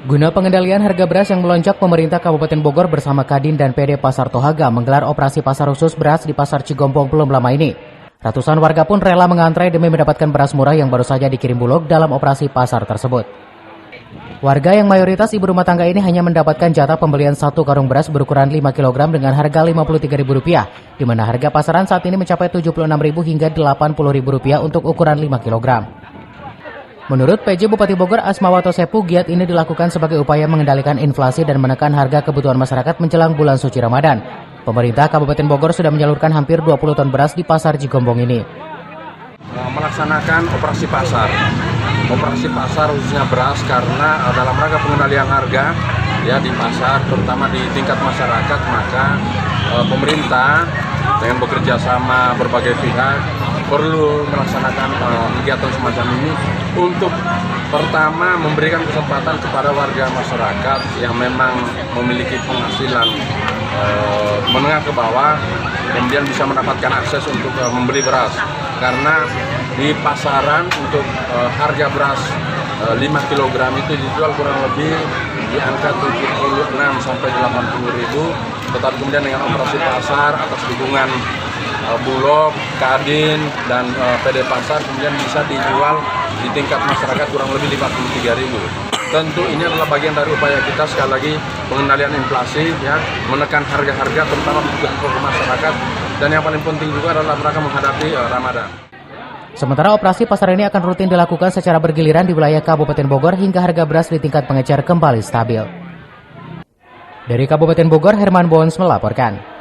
Guna pengendalian harga beras yang melonjak, pemerintah Kabupaten Bogor bersama Kadin dan PD Pasar Tohaga menggelar operasi pasar khusus beras di Pasar Cigombong belum lama ini. Ratusan warga pun rela mengantre demi mendapatkan beras murah yang baru saja dikirim Bulog dalam operasi pasar tersebut. Warga yang mayoritas ibu rumah tangga ini hanya mendapatkan jatah pembelian 1 karung beras berukuran 5 kg dengan harga Rp53.000, di mana harga pasaran saat ini mencapai Rp76.000 hingga Rp80.000 untuk ukuran 5 kg. Menurut PJ Bupati Bogor Asmawato Sepu, giat ini dilakukan sebagai upaya mengendalikan inflasi dan menekan harga kebutuhan masyarakat menjelang bulan suci Ramadan. Pemerintah Kabupaten Bogor sudah menyalurkan hampir 20 ton beras di Pasar Cigombong ini. Melaksanakan operasi pasar khususnya beras karena dalam rangka pengendalian harga ya di pasar, terutama di tingkat masyarakat, maka pemerintah dengan bekerja sama berbagai pihak perlu melaksanakan kegiatan semacam ini untuk pertama memberikan kesempatan kepada warga masyarakat yang memang memiliki penghasilan menengah ke bawah, kemudian bisa mendapatkan akses untuk membeli beras, karena di pasaran untuk harga beras 5 kg itu dijual kurang lebih di angka 76 sampai 80 ribu, tetapi kemudian dengan operasi pasar atas dukungan Bulog, Kadin, dan PD Pasar kemudian bisa dijual di tingkat masyarakat kurang lebih 53 ribu. Tentu ini adalah bagian dari upaya kita sekali lagi pengendalian inflasi, ya, menekan harga-harga terutama untuk masyarakat, dan yang paling penting juga adalah mereka menghadapi Ramadan. Sementara operasi pasar ini akan rutin dilakukan secara bergiliran di wilayah Kabupaten Bogor hingga harga beras di tingkat pengecer kembali stabil. Dari Kabupaten Bogor, Herman Bons melaporkan.